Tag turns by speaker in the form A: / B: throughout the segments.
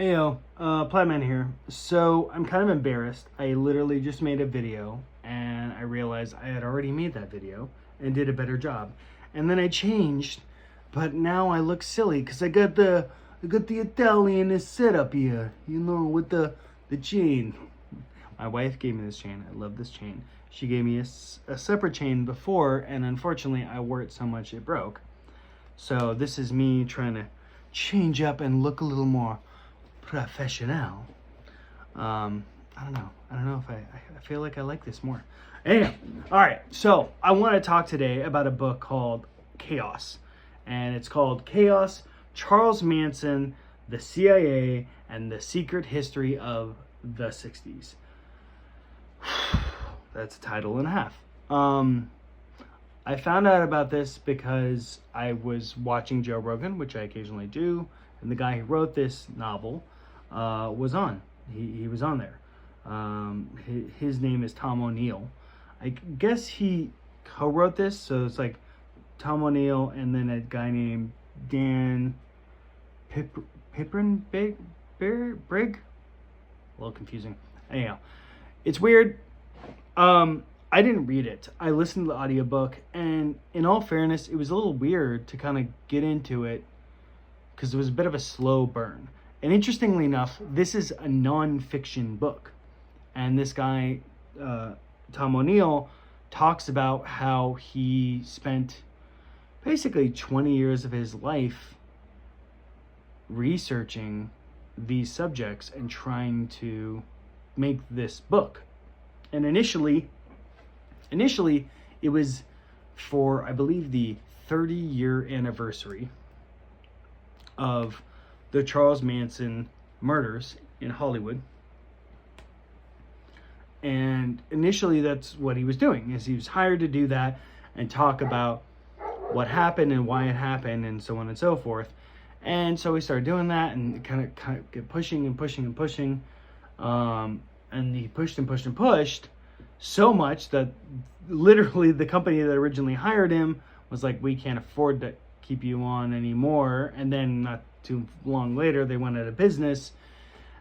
A: Hey yo, Playman here. So I'm kind of embarrassed. I literally just made a video and I realized I had already made that video and did a better job. And then I changed, but now I look silly because I got the Italian setup here, with the chain. My wife gave me this chain. I love this chain. She gave me a separate chain before, and unfortunately I wore it so much it broke. So this is me trying to change up and look a little more professional. I don't know. I don't know if I feel like I like this more. Anyway, all right. So I want to talk today about a book called Chaos, and it's called Chaos: Charles Manson, the CIA, and the Secret History of the '60s. That's a title and a half. I found out about this because I was watching Joe Rogan, which I occasionally do, and the guy who wrote this novel was on. He was on there. His name is Tom O'Neill. I guess he co-wrote this, so it's like Tom O'Neill and then a guy named Dan Pippin Brigg. A little confusing. Anyhow, it's weird. I didn't read it. I listened to the audiobook, and in all fairness, it was a little weird to kind of get into it because it was a bit of a slow burn. And interestingly enough, this is a non-fiction book. And this guy, Tom O'Neill, talks about how he spent basically 20 years of his life researching these subjects and trying to make this book. And initially it was for, I believe, the 30-year anniversary of the Charles Manson murders in Hollywood. And initially that's what he was doing, is he was hired to do that and talk about what happened and why it happened and so on and so forth. And so he started doing that and kind of kept pushing and pushing and pushing. And he pushed and pushed and pushed so much that literally the company that originally hired him was like, we can't afford to keep you on anymore. And then not too long later, they went out of business.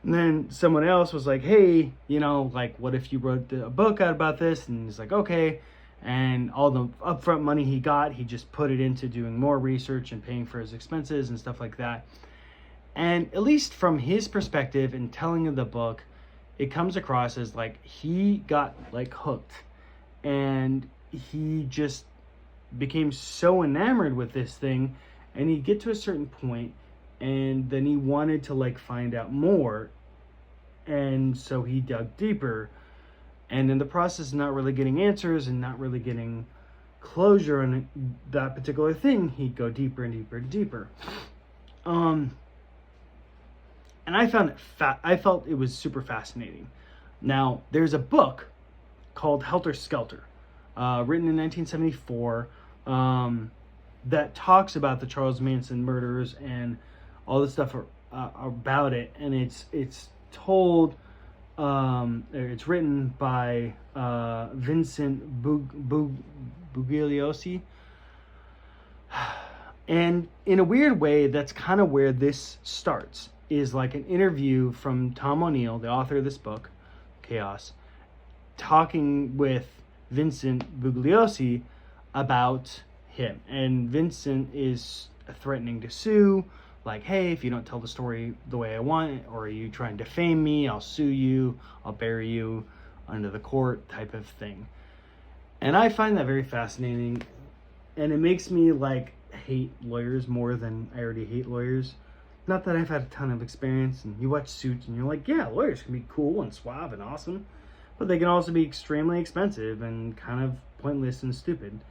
A: And then someone else was like, hey, what if you wrote a book out about this? And he's like, okay. And all the upfront money he got, he just put it into doing more research and paying for his expenses and stuff like that. And at least from his perspective in telling of the book, it comes across as like he got hooked, and he just became so enamored with this thing, and he'd get to a certain point and then he wanted to find out more, and so he dug deeper, and in the process of not really getting answers and not really getting closure on that particular thing, he'd go deeper and deeper and deeper. And I found it I felt it was super fascinating. Now, there's a book called Helter Skelter, written in 1974, that talks about the Charles Manson murders and all the stuff about it. And it's told, it's written by Vincent Bugliosi. And in a weird way, that's kind of where this starts, is like an interview from Tom O'Neill, the author of this book, Chaos, talking with Vincent Bugliosi about him. And Vincent is threatening to sue, like, hey, if you don't tell the story the way I want it, or are you trying to defame me, I'll sue you, I'll bury you under the court type of thing. And I find that very fascinating, and it makes me hate lawyers more than I already hate lawyers. Not that I've had a ton of experience, and you watch Suits and you're like, yeah, lawyers can be cool and suave and awesome, but they can also be extremely expensive and kind of pointless and stupid.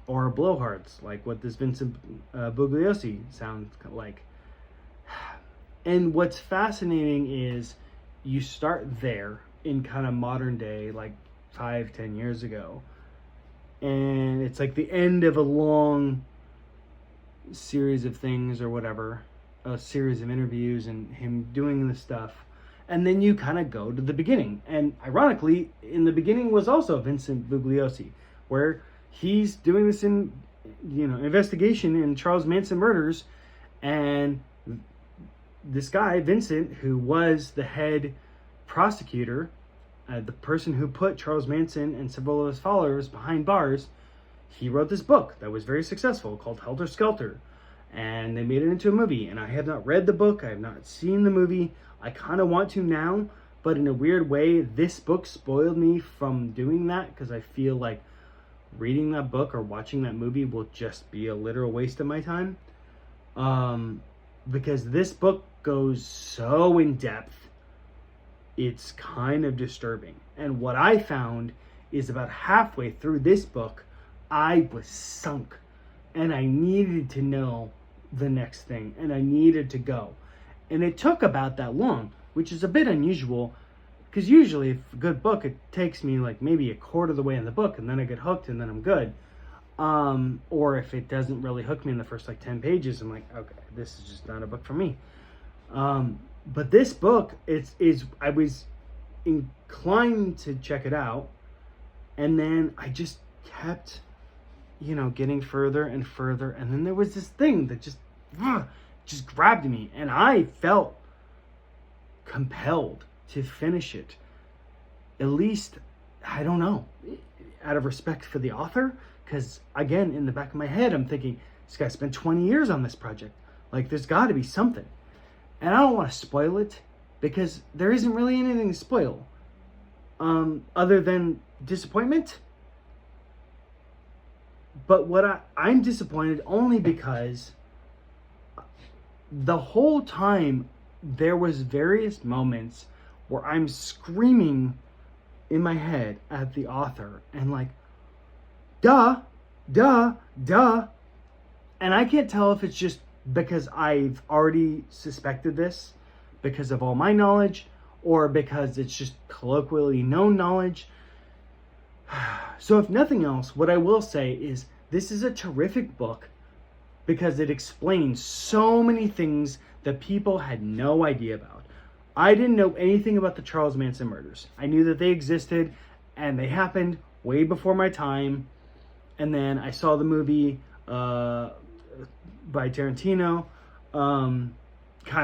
A: Or blowhards, like what this Vincent Bugliosi sounds like. And what's fascinating is you start there in kind of modern day, 5-10 years ago, and it's like the end of a long series of things or whatever, a series of interviews and him doing this stuff, and then you kind of go to the beginning. And ironically, in the beginning was also Vincent Bugliosi, where he's doing this investigation in Charles Manson murders, and this guy, Vincent, who was the head prosecutor, the person who put Charles Manson and several of his followers behind bars, he wrote this book that was very successful called Helter Skelter. And they made it into a movie. And I have not read the book. I have not seen the movie. I kind of want to now. But in a weird way, this book spoiled me from doing that, because I feel like reading that book or watching that movie will just be a literal waste of my time. Because this book goes so in depth, it's kind of disturbing. And what I found is about halfway through this book, I was sunk. And I needed to know the next thing. And I needed to go. And it took about that long, which is a bit unusual. Because usually, if a good book, it takes me like maybe a quarter of the way in the book, and then I get hooked, and then I'm good. Or if it doesn't really hook me in the first like 10 pages, I'm like, okay, this is just not a book for me. But this book, I was inclined to check it out, and then I just kept, getting further and further, and then there was this thing that just grabbed me, and I felt compelled to finish it. At least, I don't know, out of respect for the author, because again, in the back of my head, I'm thinking, this guy spent 20 years on this project. Like, there's got to be something. And I don't want to spoil it, because there isn't really anything to spoil, other than disappointment. But I'm disappointed only because the whole time there was various moments where I'm screaming in my head at the author and like, duh. And I can't tell if it's just because I've already suspected this because of all my knowledge, or because it's just colloquially known knowledge. So if nothing else, what I will say is this is a terrific book because it explains so many things that people had no idea about. I didn't know anything about the Charles Manson murders. I knew that they existed and they happened way before my time. And then I saw the movie by Tarantino, kind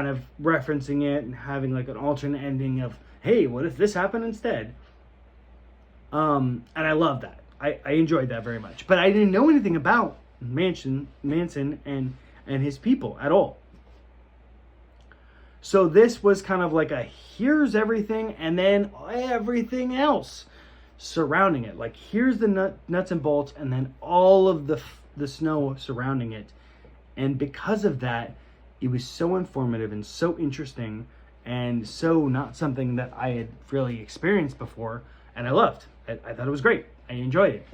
A: of referencing it and having like an alternate ending of, hey, what if this happened instead? And I love that. I enjoyed that very much. But I didn't know anything about Manson and his people at all. So this was kind of like a here's everything and then everything else surrounding it. Like here's the nuts and bolts and then all of the snow surrounding it. And because of that, it was so informative and so interesting and so not something that I had really experienced before. And I loved. I thought it was great. I enjoyed it.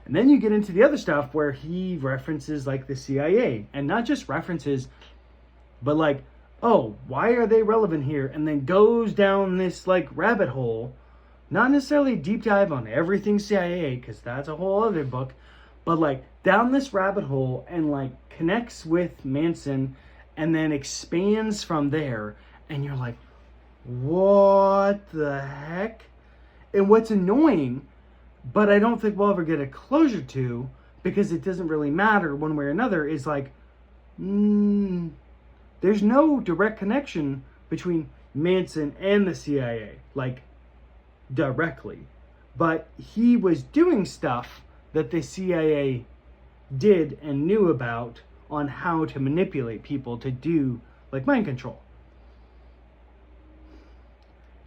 A: And then you get into the other stuff where he references like the CIA, and not just references, but like, oh, why are they relevant here? And then goes down this like rabbit hole, not necessarily a deep dive on everything CIA, because that's a whole other book, but like down this rabbit hole and like connects with Manson and then expands from there. And you're like, what the heck? And what's annoying, but I don't think we'll ever get a closure to, because it doesn't really matter one way or another, is like, there's no direct connection between Manson and the CIA, like, directly. But he was doing stuff that the CIA did and knew about on how to manipulate people to do, like, mind control.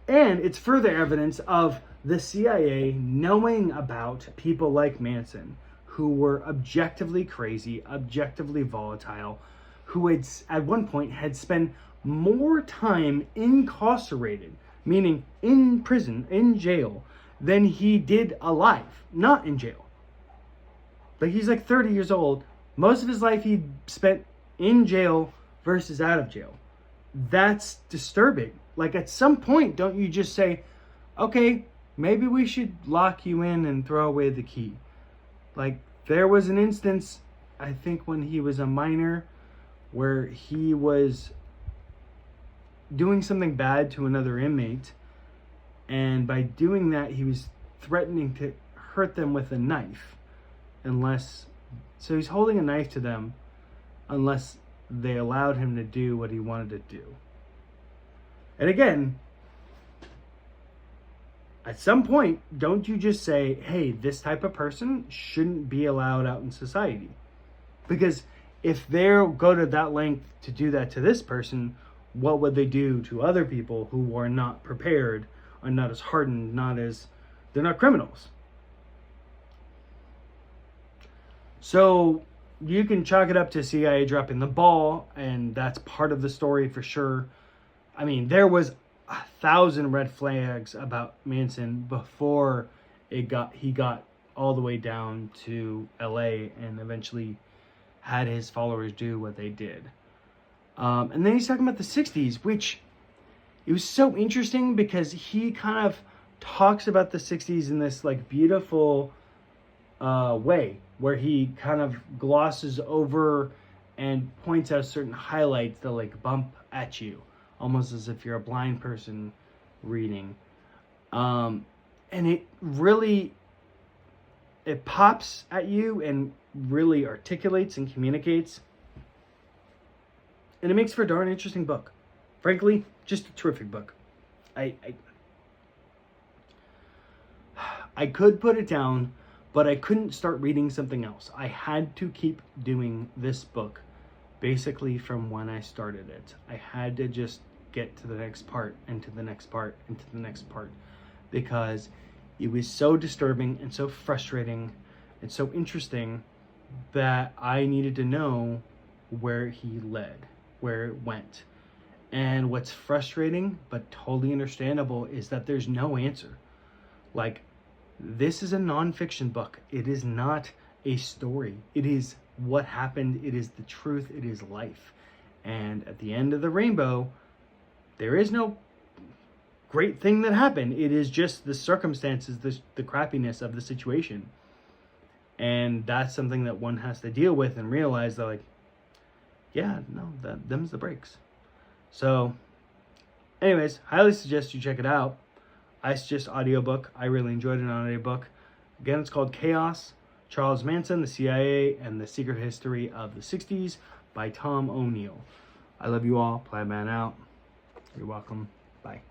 A: And it's further evidence of the CIA knowing about people like Manson, who were objectively crazy, objectively volatile, who had at one point had spent more time incarcerated, meaning in prison, in jail, than he did alive, not in jail. Like he's like 30 years old. Most of his life he spent in jail versus out of jail. That's disturbing. Like at some point, don't you just say, okay, maybe we should lock you in and throw away the key. Like there was an instance, I think when he was a minor, where he was doing something bad to another inmate. And by doing that, he was threatening to hurt them with a knife. So he's holding a knife to them unless they allowed him to do what he wanted to do. And again, at some point, don't you just say, hey, this type of person shouldn't be allowed out in society? Because if they go to that length to do that to this person, what would they do to other people who are not prepared, are not as hardened, they're not criminals? So you can chalk it up to CIA dropping the ball, and that's part of the story for sure. I mean, there was 1,000 red flags about Manson before he got all the way down to LA and eventually had his followers do what they did. And then he's talking about the 60s, which it was so interesting because he kind of talks about the 60s in this like beautiful way where he kind of glosses over and points out certain highlights that like bump at you, almost as if you're a blind person reading. And it pops at you and really articulates and communicates. And it makes for a darn interesting book. Frankly, just a terrific book. I could put it down, but I couldn't start reading something else. I had to keep doing this book basically from when I started it. I had to just get to the next part and to the next part and to the next part because it was so disturbing and so frustrating and so interesting that I needed to know where he led, where it went. And what's frustrating but totally understandable is that there's no answer. Like, this is a nonfiction book. It is not a story. It is what happened. It is the truth. It is life. And at the end of the rainbow, there is no great thing that happened. It is just the circumstances, the crappiness of the situation. And that's something that one has to deal with and realize that, like, yeah, no, them's the breaks. So, anyways, highly suggest you check it out. I suggest audiobook. I really enjoyed it on audiobook. Again, it's called Chaos, Charles Manson, the CIA, and the Secret History of the 60s by Tom O'Neill. I love you all. Plaid Man out. You're welcome. Bye.